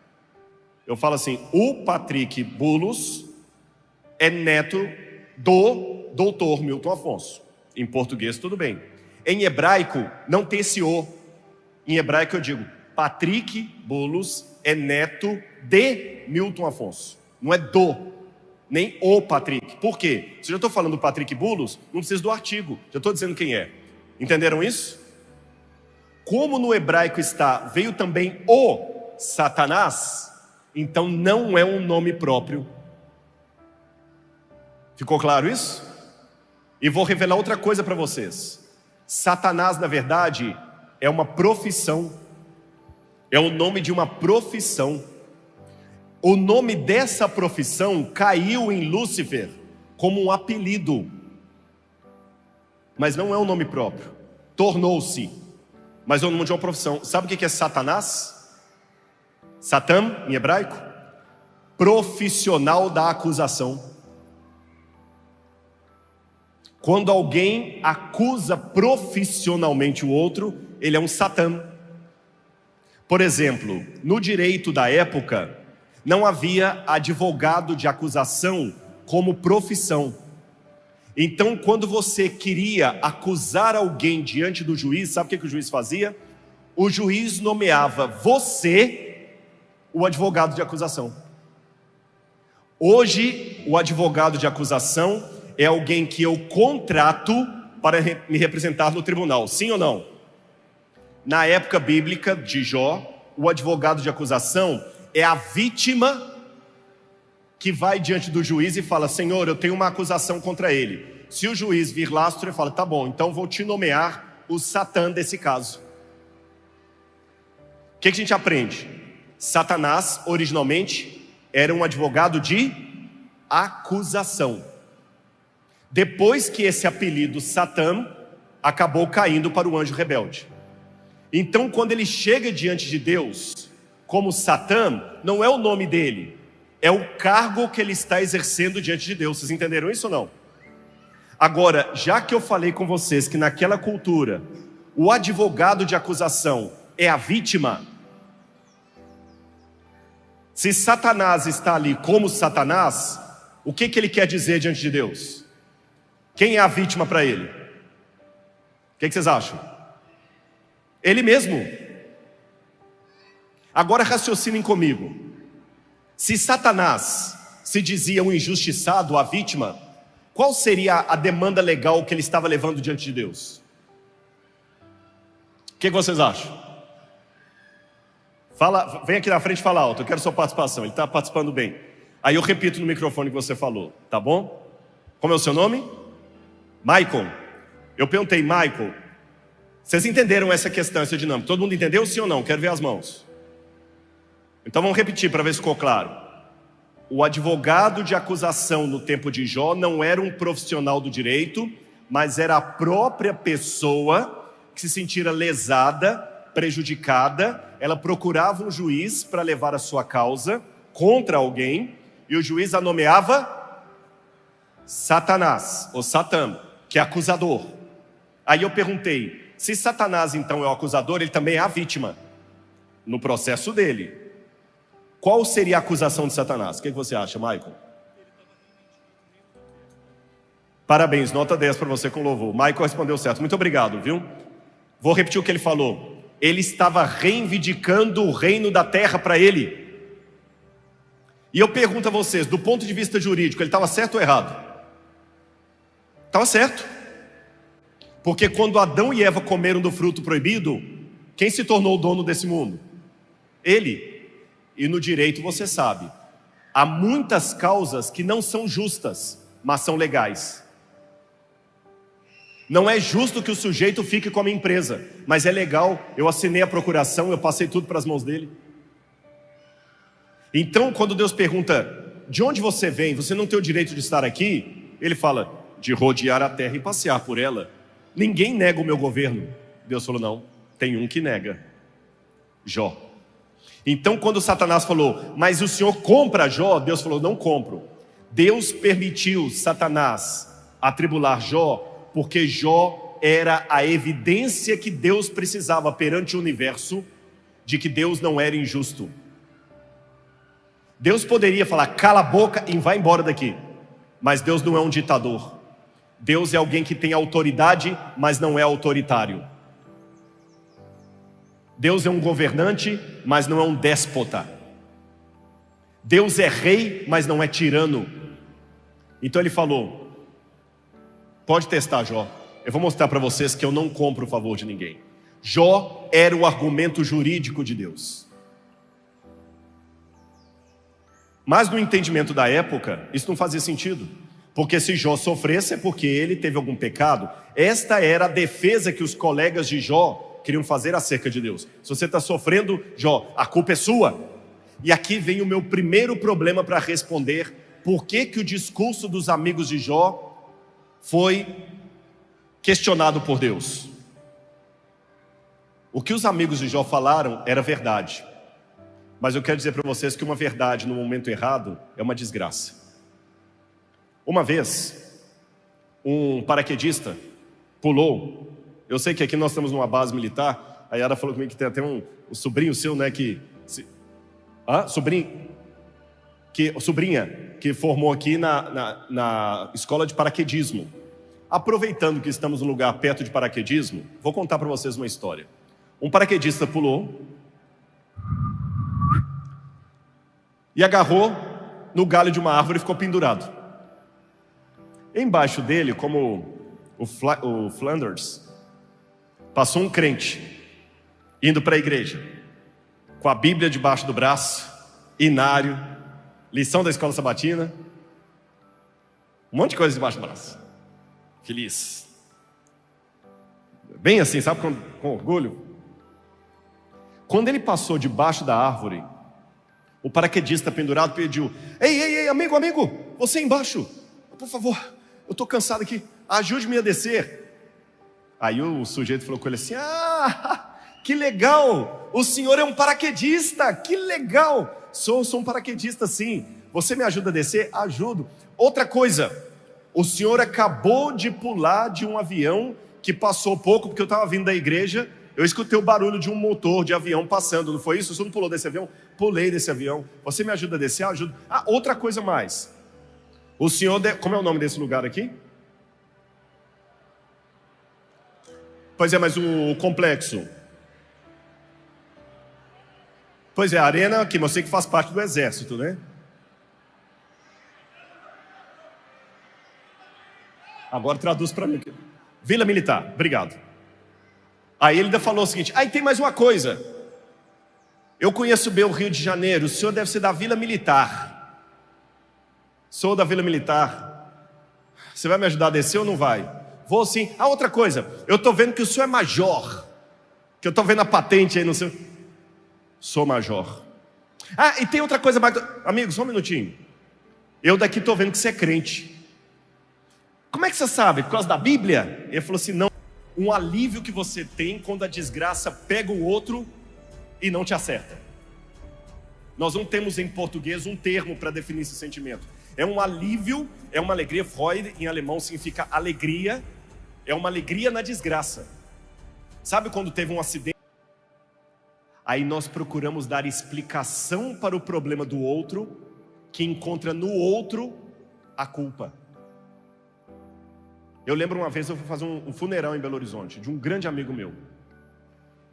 Eu falo assim: o Patrick Bulos é neto do doutor Milton Afonso. Em português tudo bem. Em hebraico não tem esse o. Em hebraico eu digo: Patrick Bulos é neto de Milton Afonso. Não é do, nem o Patrick. Por quê? Se eu já estou falando do Patrick Bulos, não precisa do artigo. Já estou dizendo quem é. Entenderam isso? Como no hebraico está, veio também o Satanás, então não é um nome próprio. Ficou claro isso? E vou revelar outra coisa para vocês. Satanás, na verdade, é uma profissão. É o nome de uma profissão. O nome dessa profissão caiu em Lúcifer como um apelido, mas não é um nome próprio. Tornou-se, mas é o nome de uma profissão. Sabe o que é Satanás? Satã, em hebraico, profissional da acusação. Quando alguém acusa profissionalmente o outro, ele é um Satã. Por exemplo, no direito da época, não havia advogado de acusação como profissão. Então, quando você queria acusar alguém diante do juiz, sabe o que o juiz fazia? O juiz nomeava você o advogado de acusação. Hoje, o advogado de acusação é alguém que eu contrato para me representar no tribunal, sim ou não? Na época bíblica de Jó, o advogado de acusação é a vítima que vai diante do juiz e fala: Senhor, eu tenho uma acusação contra ele. Se o juiz vir lastro, ele fala: tá bom, então vou te nomear o Satã desse caso. O que a gente aprende? Satanás, originalmente, era um advogado de acusação. Depois que esse apelido Satã acabou caindo para o anjo rebelde. Então, quando ele chega diante de Deus como Satã, não é o nome dele, é o cargo que ele está exercendo diante de Deus. Vocês entenderam isso ou não? Agora, já que eu falei com vocês que naquela cultura o advogado de acusação é a vítima, se Satanás está ali como Satanás, o que ele quer dizer diante de Deus? Quem é a vítima para ele? O que vocês acham? Ele mesmo. Agora raciocinem comigo. Se Satanás se dizia um injustiçado, a vítima, qual seria a demanda legal que ele estava levando diante de Deus? O que vocês acham? Fala, vem aqui na frente e fala alto, eu quero sua participação. Ele está participando bem. Aí eu repito no microfone que você falou, tá bom? Como é o seu nome? Michael. Eu perguntei, Michael, vocês entenderam essa questão, essa dinâmica? Todo mundo entendeu, sim ou não? Quero ver as mãos. Então vamos repetir para ver se ficou claro. O advogado de acusação no tempo de Jó não era um profissional do direito, mas era a própria pessoa que se sentia lesada, prejudicada. Ela procurava um juiz para levar a sua causa contra alguém, e o juiz a nomeava Satanás, ou Satã, que é acusador. Aí eu perguntei, se Satanás então é o acusador, ele também é a vítima no processo dele. Qual seria a acusação de Satanás? O que você acha, Michael? Parabéns, nota 10 para você com louvor. Michael respondeu certo, muito obrigado, viu? Vou repetir o que ele falou. Ele estava reivindicando o reino da terra para ele. E eu pergunto a vocês, do ponto de vista jurídico, ele estava certo ou errado? Estava certo. Porque quando Adão e Eva comeram do fruto proibido, quem se tornou o dono desse mundo? Ele. E no direito você sabe, há muitas causas que não são justas, mas são legais. Não é justo que o sujeito fique com a minha empresa, mas é legal, eu assinei a procuração, eu passei tudo para as mãos dele. Então quando Deus pergunta, de onde você vem? Você não tem o direito de estar aqui? Ele fala, de rodear a terra e passear por ela. Ninguém nega o meu governo. Deus falou, não, tem um que nega, Jó. Então quando Satanás falou, mas o Senhor compra Jó? Deus falou, não compro. Deus permitiu Satanás atribular Jó, porque Jó era a evidência que Deus precisava perante o universo, de que Deus não era injusto. Deus poderia falar, cala a boca e vai embora daqui. Mas Deus não é um ditador. Deus é alguém que tem autoridade, mas não é autoritário. Deus é um governante, mas não é um déspota. Deus é rei, mas não é tirano. Então ele falou, pode testar, Jó. Eu vou mostrar para vocês que eu não compro o favor de ninguém. Jó era o argumento jurídico de Deus. Mas no entendimento da época, isso não fazia sentido. Porque se Jó sofresse é porque ele teve algum pecado. Esta era a defesa que os colegas de Jó queriam fazer acerca de Deus. Se você está sofrendo, Jó, a culpa é sua. E aqui vem o meu primeiro problema para responder. Por que o discurso dos amigos de Jó foi questionado por Deus? O que os amigos de Jó falaram era verdade. Mas eu quero dizer para vocês que uma verdade no momento errado é uma desgraça. Uma vez, um paraquedista pulou. Eu sei que aqui nós estamos numa base militar, A Yara falou comigo que tem até um sobrinho seu, né, sobrinha, que formou aqui na escola de paraquedismo. Aproveitando que estamos num lugar perto de paraquedismo, vou contar para vocês uma história. Um paraquedista pulou e agarrou no galho de uma árvore e ficou pendurado. Embaixo dele, como o Flanders, passou um crente indo para a igreja, com a Bíblia debaixo do braço, inário, lição da escola sabatina, um monte de coisa debaixo do braço. Feliz. Bem assim, sabe, com orgulho. Quando ele passou debaixo da árvore, o paraquedista pendurado pediu: Ei, amigo, você embaixo, por favor, eu estou cansado aqui, ajude-me a descer. Aí o sujeito falou com ele assim: que legal, o senhor é um paraquedista, que legal. Sou um paraquedista sim, você me ajuda a descer? Ajudo. Outra coisa, o senhor acabou de pular de um avião que passou pouco, porque eu estava vindo da igreja, eu escutei o barulho de um motor de avião passando, não foi isso? O senhor não pulou desse avião? Pulei desse avião. Você me ajuda a descer? Ajudo. Outra coisa mais. O senhor, como é o nome desse lugar aqui? Pois é, mas o complexo. Pois é, a arena, que você que faz parte do exército, né? Agora traduz para mim. Vila Militar, obrigado. Aí ele ainda falou o seguinte: aí tem mais uma coisa. Eu conheço bem o Rio de Janeiro, o senhor deve ser da Vila Militar. Sou da Vila Militar. Você vai me ajudar a descer ou não vai? Vou sim. Outra coisa, eu estou vendo que o senhor é major, que eu estou vendo a patente aí no seu... Sou major. E tem outra coisa mais... Amigo, só um minutinho. Eu daqui estou vendo que você é crente. Como é que você sabe? Por causa da Bíblia? Ele falou assim: não. Um alívio que você tem quando a desgraça pega o outro e não te acerta. Nós não temos em português um termo para definir esse sentimento. É um alívio, é uma alegria. Freude em alemão significa alegria. É uma alegria na desgraça. Sabe quando teve um acidente? Aí nós procuramos dar explicação para o problema do outro, que encontra no outro a culpa. Eu lembro uma vez eu fui fazer um funeral em Belo Horizonte, de um grande amigo meu.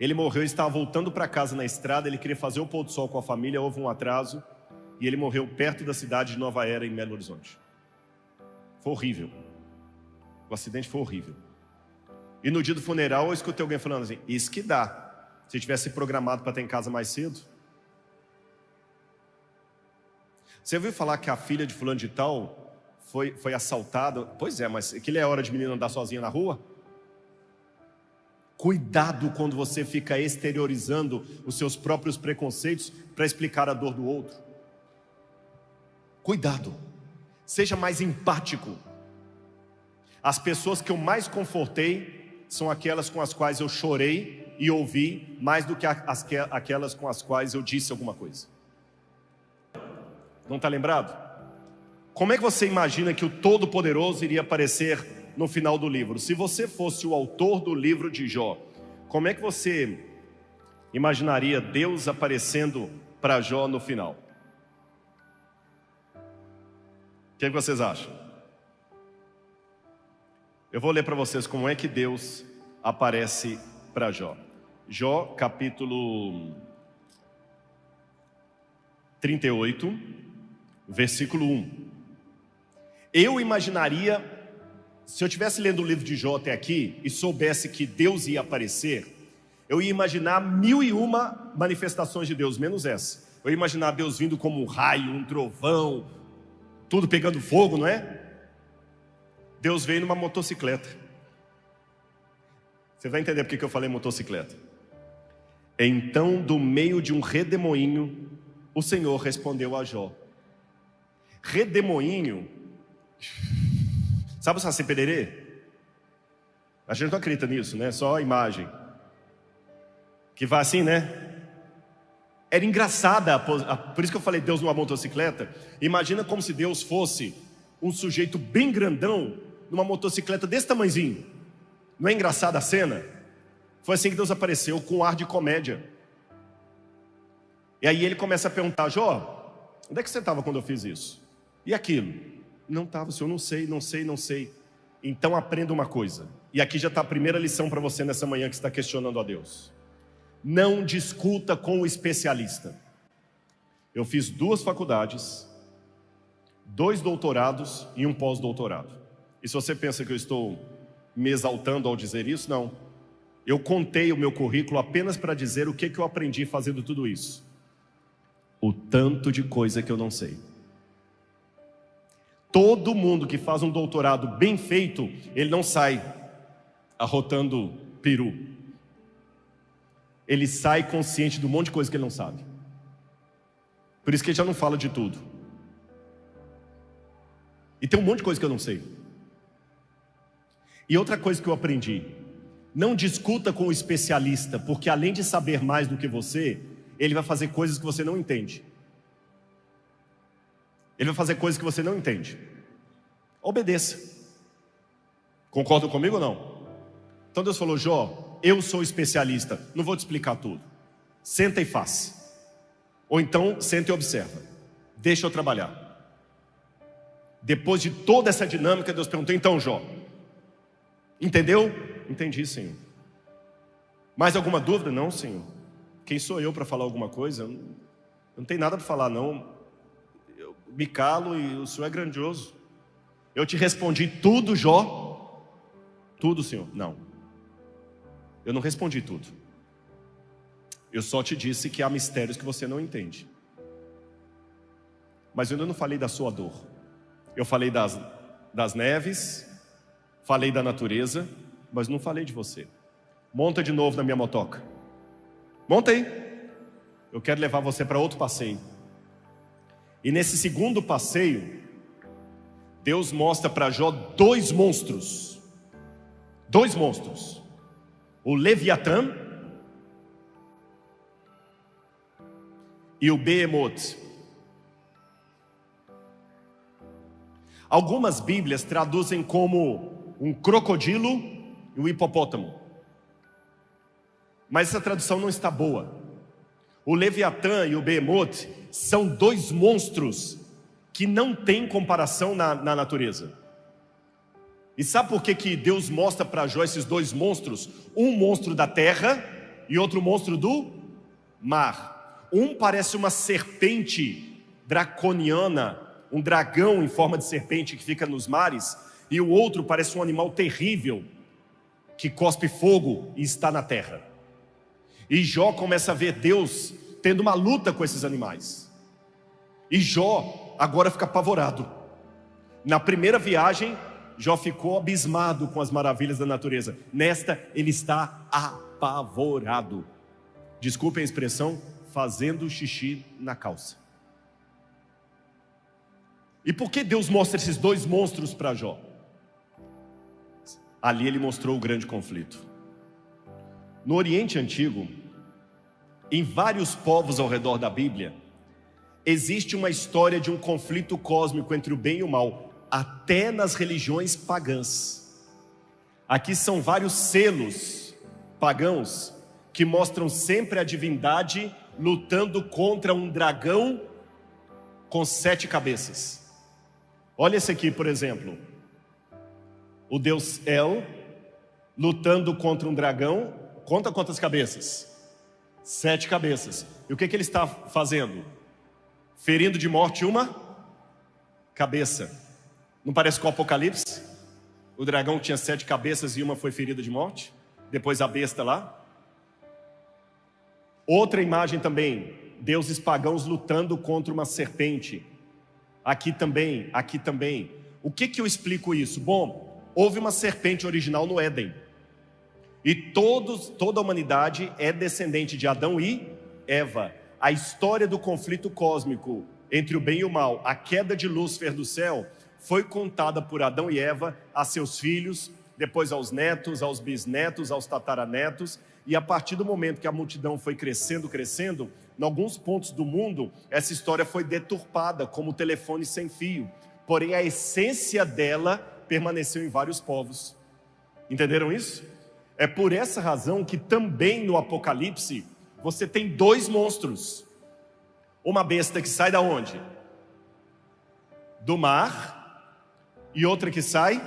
Ele morreu, estava voltando para casa na estrada, ele queria fazer o pôr do sol com a família, houve um atraso, e ele morreu perto da cidade de Nova Era, em Belo Horizonte. Foi horrível. O acidente foi horrível. E no dia do funeral eu escutei alguém falando assim: isso que dá. Se tivesse programado para estar em casa mais cedo. Você ouviu falar que a filha de fulano de tal foi assaltada? Pois é, mas aquilo é hora de menina andar sozinha na rua? Cuidado quando você fica exteriorizando os seus próprios preconceitos para explicar a dor do outro. Cuidado. Seja mais empático. As pessoas que eu mais confortei são aquelas com as quais eu chorei e ouvi, mais do que aquelas com as quais eu disse alguma coisa. Não está lembrado? Como é que você imagina que o Todo-Poderoso iria aparecer no final do livro? Se você fosse o autor do livro de Jó, como é que você imaginaria Deus aparecendo para Jó no final? O que vocês acham? Eu vou ler para vocês como é que Deus aparece para Jó. Jó, capítulo 38, versículo 1. Eu imaginaria, se eu estivesse lendo o livro de Jó até aqui e soubesse que Deus ia aparecer, eu ia imaginar 1001 manifestações de Deus, menos essa. Eu ia imaginar Deus vindo como um raio, um trovão, tudo pegando fogo, não é? Deus veio numa motocicleta. Você vai entender por que eu falei motocicleta. Então, do meio de um redemoinho, o Senhor respondeu a Jó. Redemoinho, sabe o Saci Pererê? A gente não acredita nisso, né? Só a imagem. Que vai assim, né? Era engraçada, por isso que eu falei Deus numa motocicleta. Imagina como se Deus fosse um sujeito bem grandão numa motocicleta desse tamanhozinho. Não é engraçada a cena? Foi assim que Deus apareceu, com um ar de comédia. E aí ele começa a perguntar: Jó, onde é que você estava quando eu fiz isso? E aquilo? Não estava, Senhor, não sei. Então aprenda uma coisa. E aqui já está a primeira lição para você nessa manhã que está questionando a Deus. Não discuta com o especialista. Eu fiz 2 faculdades, 2 doutorados e um pós-doutorado. E se você pensa que eu estou me exaltando ao dizer isso, não. Eu contei o meu currículo apenas para dizer o que eu aprendi fazendo tudo isso. O tanto de coisa que eu não sei. Todo mundo que faz um doutorado bem feito, ele não sai arrotando peru. Ele sai consciente de um monte de coisa que ele não sabe. Por isso que ele já não fala de tudo. E tem um monte de coisa que eu não sei. E outra coisa que eu aprendi: não discuta com o especialista, porque além de saber mais do que você, ele vai fazer coisas que você não entende. Ele vai fazer coisas que você não entende. Obedeça. Concordam comigo ou não? Então Deus falou: Jó, eu sou especialista, não vou te explicar tudo. Senta e faz. Ou então, senta e observa. Deixa eu trabalhar. Depois de toda essa dinâmica, Deus perguntou: então, Jó, entendeu? Entendi, Senhor. Mais alguma dúvida? Não, Senhor. Quem sou eu para falar alguma coisa? Eu não tenho nada para falar, não. Eu me calo e o Senhor é grandioso. Eu te respondi tudo, Jó? Tudo, Senhor? Não. Eu não respondi tudo. Eu só te disse que há mistérios que você não entende. Mas eu ainda não falei da sua dor. Eu falei das neves, falei da natureza, mas não falei de você. Monta de novo na minha motoca. Monta aí. Eu quero levar você para outro passeio. E nesse segundo passeio, Deus mostra para Jó 2 monstros. 2 monstros. O Leviatã e o Behemoth. Algumas Bíblias traduzem como um crocodilo e um hipopótamo. Mas essa tradução não está boa. O Leviatã e o Behemoth são 2 monstros que não têm comparação na natureza. E sabe por que Deus mostra para Jó esses 2 monstros? Um monstro da terra e outro monstro do mar. Um parece uma serpente draconiana, um dragão em forma de serpente que fica nos mares, e o outro parece um animal terrível que cospe fogo e está na terra. E Jó começa a ver Deus tendo uma luta com esses animais. E Jó agora fica apavorado. Na primeira viagem, Jó ficou abismado com as maravilhas da natureza. Nesta, ele está apavorado. Desculpem a expressão, fazendo xixi na calça. E por que Deus mostra esses 2 monstros para Jó? Ali ele mostrou o grande conflito. No Oriente Antigo, em vários povos ao redor da Bíblia, existe uma história de um conflito cósmico entre o bem e o mal, até nas religiões pagãs. Aqui são vários selos pagãos que mostram sempre a divindade lutando contra um dragão com 7 cabeças. Olha esse aqui, por exemplo. O deus El lutando contra um dragão. Conta quantas cabeças? 7 cabeças. E o que ele está fazendo? Ferindo de morte uma cabeça. Não parece com o Apocalipse? O dragão tinha 7 cabeças e uma foi ferida de morte. Depois a besta lá. Outra imagem também. Deuses pagãos lutando contra uma serpente. Aqui também. O que eu explico isso? Bom, houve uma serpente original no Éden. E toda a humanidade é descendente de Adão e Eva. A história do conflito cósmico entre o bem e o mal, a queda de Lúcifer do céu, foi contada por Adão e Eva a seus filhos, depois aos netos, aos bisnetos, aos tataranetos. E a partir do momento que a multidão foi crescendo, em alguns pontos do mundo, essa história foi deturpada como o telefone sem fio. Porém, a essência dela permaneceu em vários povos. Entenderam isso? É por essa razão que também no Apocalipse você tem dois monstros. Uma besta que sai da onde? Do mar, e outra que sai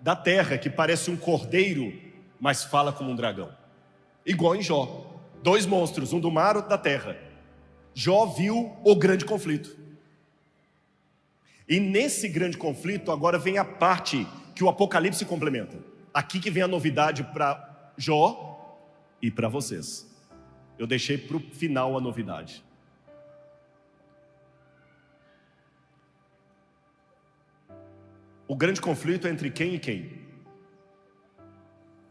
da terra, que parece um cordeiro, mas fala como um dragão. Igual em Jó. Dois monstros, um do mar, outro da terra. Jó viu o grande conflito. E nesse grande conflito agora vem a parte que o Apocalipse complementa. Aqui que vem a novidade para Jó e para vocês. Eu deixei para o final a novidade. O grande conflito é entre quem e quem?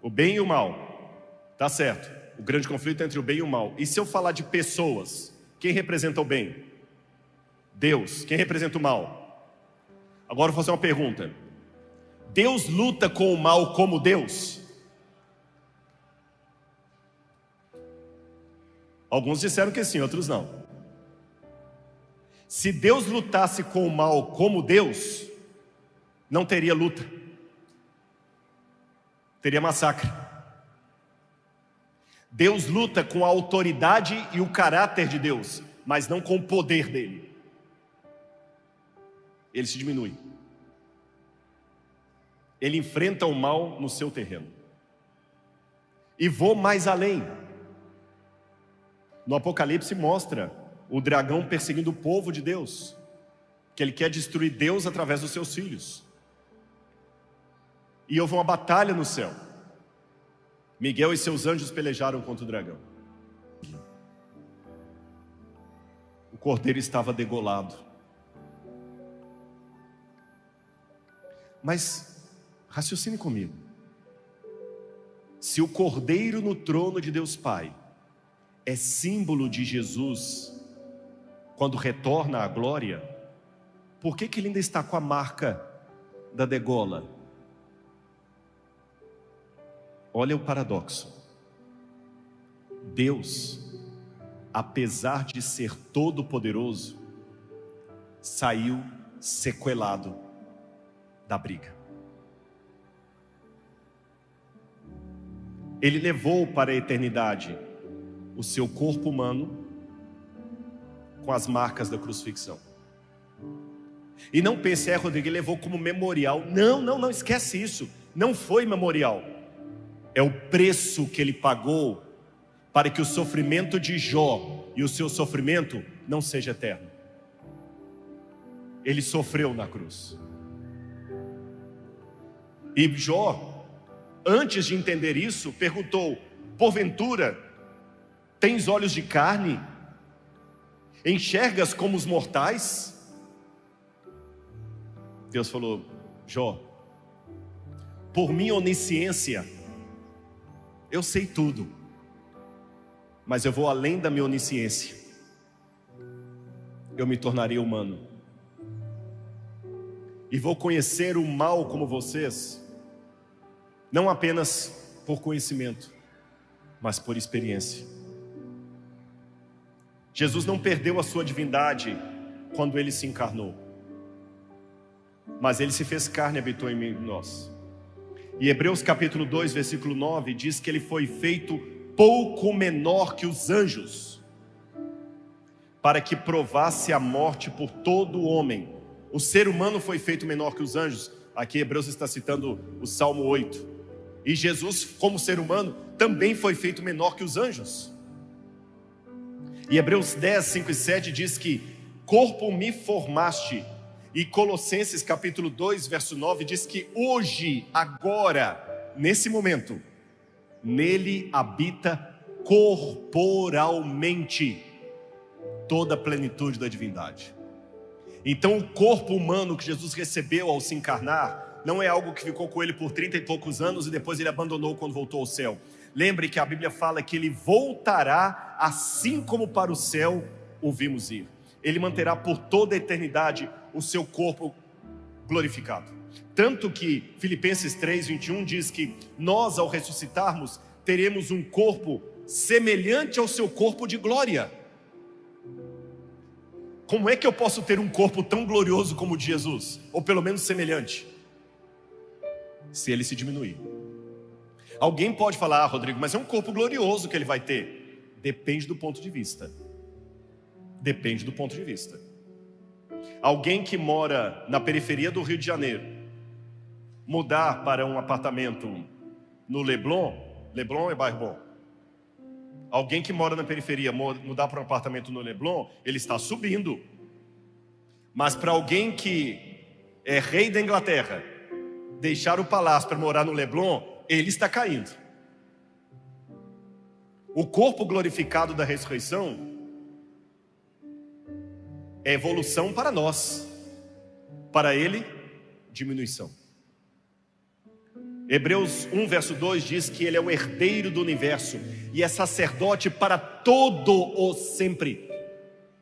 O bem e o mal. Tá certo. O grande conflito é entre o bem e o mal. E se eu falar de pessoas, quem representa o bem? Deus. Quem representa o mal? Agora eu vou fazer uma pergunta. Deus luta com o mal como Deus? Alguns disseram que sim, outros não. Se Deus lutasse com o mal como Deus, não teria luta, teria massacre. Deus luta com a autoridade e o caráter de Deus, mas não com o poder dele. Ele se diminui. Ele enfrenta o mal no seu terreno. E vou mais além. No Apocalipse mostra o dragão perseguindo o povo de Deus, que ele quer destruir Deus através dos seus filhos. E houve uma batalha no céu. Miguel e seus anjos pelejaram contra o dragão. O cordeiro estava degolado. Mas raciocine comigo. Se o cordeiro no trono de Deus Pai é símbolo de Jesus quando retorna à glória, por que ele ainda está com a marca da degola? Olha o paradoxo. Deus, apesar de ser todo-poderoso, saiu sequelado da briga. Ele levou para a eternidade o seu corpo humano com as marcas da crucifixão. E não pense, Rodrigo, ele levou como memorial. Não, esquece isso. Não foi memorial. É o preço que ele pagou para que o sofrimento de Jó e o seu sofrimento não seja eterno. Ele sofreu na cruz. E Jó, antes de entender isso, perguntou: porventura, tens olhos de carne? Enxergas como os mortais? Deus falou: Jó, por minha onisciência, eu sei tudo, mas eu vou além da minha onisciência. Eu me tornarei humano e vou conhecer o mal como vocês, não apenas por conhecimento, mas por experiência. Jesus não perdeu a sua divindade quando ele se encarnou, mas ele se fez carne e habitou em meio de nós. E Hebreus capítulo 2, versículo 9 diz que ele foi feito pouco menor que os anjos, para que provasse a morte por todo homem. O ser humano foi feito menor que os anjos. Aqui Hebreus está citando o Salmo 8. E Jesus, como ser humano, também foi feito menor que os anjos. E Hebreus 10, 5 e 7 diz que corpo me formaste. E Colossenses capítulo 2, verso 9 diz que hoje, agora, nesse momento, nele habita corporalmente toda a plenitude da divindade. Então o corpo humano que Jesus recebeu ao se encarnar não é algo que ficou com ele por 30 e poucos anos e depois ele abandonou quando voltou ao céu. Lembre que a Bíblia fala que ele voltará assim como para o céu o vimos ir. Ele manterá por toda a eternidade o seu corpo glorificado. Tanto que Filipenses 3, 21 diz que nós, ao ressuscitarmos, teremos um corpo semelhante ao seu corpo de glória. Como é que eu posso ter um corpo tão glorioso como o de Jesus? Ou pelo menos semelhante? Se ele se diminuir. Alguém pode falar, Rodrigo, mas é um corpo glorioso que ele vai ter. Depende do ponto de vista. Depende do ponto de vista. Alguém que mora na periferia do Rio de Janeiro, mudar para um apartamento no Leblon é bairro bom. Alguém que mora na periferia, mudar para um apartamento no Leblon, ele está subindo. Mas para alguém que é rei da Inglaterra, deixar o palácio para morar no Leblon, ele está caindo. O corpo glorificado da ressurreição é evolução para nós, para ele, diminuição. Hebreus 1, verso 2 diz que ele é o herdeiro do universo e é sacerdote para todo o sempre.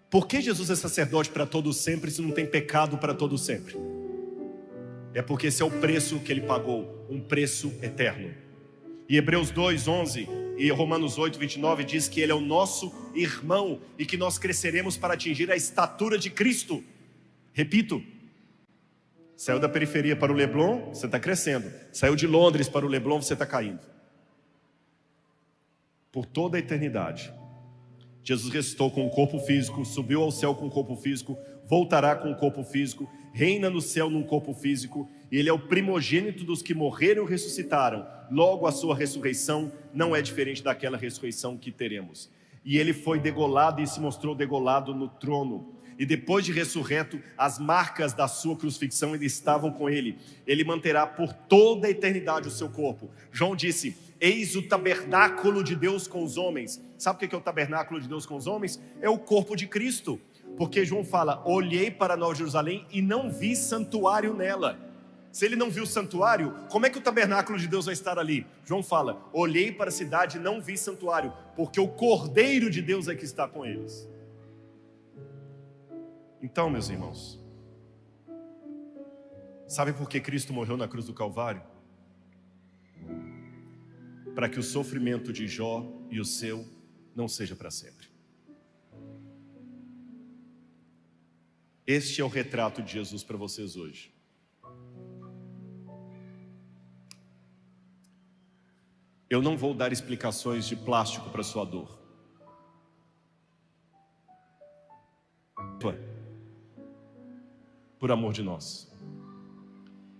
Por que Jesus é sacerdote para todo o sempre se não tem pecado para todo o sempre? É porque esse é o preço que ele pagou, um preço eterno. E Hebreus 2, 11 e Romanos 8, 29 diz que ele é o nosso irmão e que nós cresceremos para atingir a estatura de Cristo. Repito, saiu da periferia para o Leblon, você está crescendo. Saiu de Londres para o Leblon, você está caindo. Por toda a eternidade, Jesus ressuscitou com um corpo físico, subiu ao céu com um corpo físico, voltará com um corpo físico, reina no céu num corpo físico, e ele é o primogênito dos que morreram e ressuscitaram. Logo a sua ressurreição não é diferente daquela ressurreição que teremos. E ele foi degolado e se mostrou degolado no trono. E depois de ressurreto, as marcas da sua crucifixão ainda estavam com ele. Ele manterá por toda a eternidade o seu corpo. João disse: eis o tabernáculo de Deus com os homens. Sabe o que é o tabernáculo de Deus com os homens? É o corpo de Cristo. Porque João fala: olhei para Nova Jerusalém e não vi santuário nela. Se ele não viu o santuário, como é que o tabernáculo de Deus vai estar ali? João fala: olhei para a cidade e não vi santuário, porque o Cordeiro de Deus é que está com eles. Então, meus irmãos, sabe por que Cristo morreu na cruz do Calvário? Para que o sofrimento de Jó e o seu não seja para sempre. Este é o retrato de Jesus para vocês hoje. Eu não vou dar explicações de plástico para sua dor. Por amor de nós.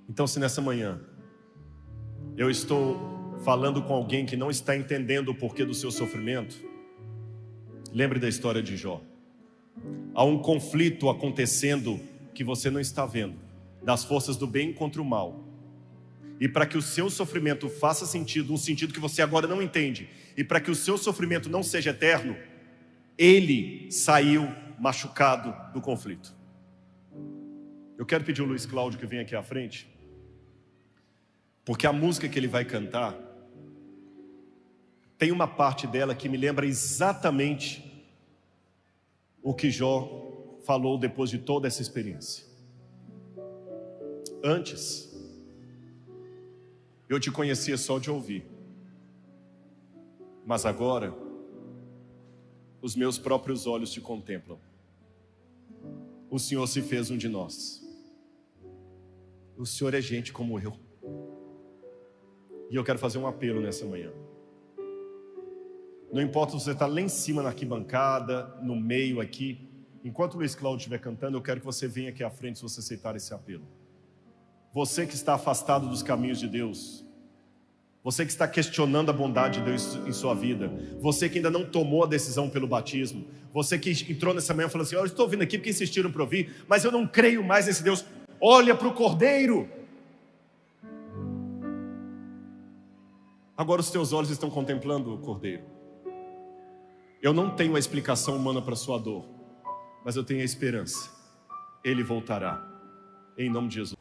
Então, se nessa manhã eu estou falando com alguém que não está entendendo o porquê do seu sofrimento, lembre da história de Jó. Há um conflito acontecendo que você não está vendo, das forças do bem contra o mal. E para que o seu sofrimento faça sentido, um sentido que você agora não entende, e para que o seu sofrimento não seja eterno, ele saiu machucado do conflito. Eu quero pedir ao Luiz Cláudio que venha aqui à frente, porque a música que ele vai cantar tem uma parte dela que me lembra exatamente o que Jó falou depois de toda essa experiência. Antes, eu te conhecia só de ouvir, mas agora os meus próprios olhos te contemplam. O Senhor se fez um de nós. O Senhor é gente como eu. E eu quero fazer um apelo nessa manhã. Não importa se você está lá em cima na arquibancada, no meio aqui. Enquanto o Luiz Cláudio estiver cantando, eu quero que você venha aqui à frente se você aceitar esse apelo. Você que está afastado dos caminhos de Deus, você que está questionando a bondade de Deus em sua vida, você que ainda não tomou a decisão pelo batismo, você que entrou nessa manhã falando assim: eu estou vindo aqui porque insistiram para ouvir, mas eu não creio mais nesse Deus. Olha para o Cordeiro. Agora os teus olhos estão contemplando o Cordeiro. Eu não tenho a explicação humana para a sua dor, mas eu tenho a esperança. Ele voltará, em nome de Jesus.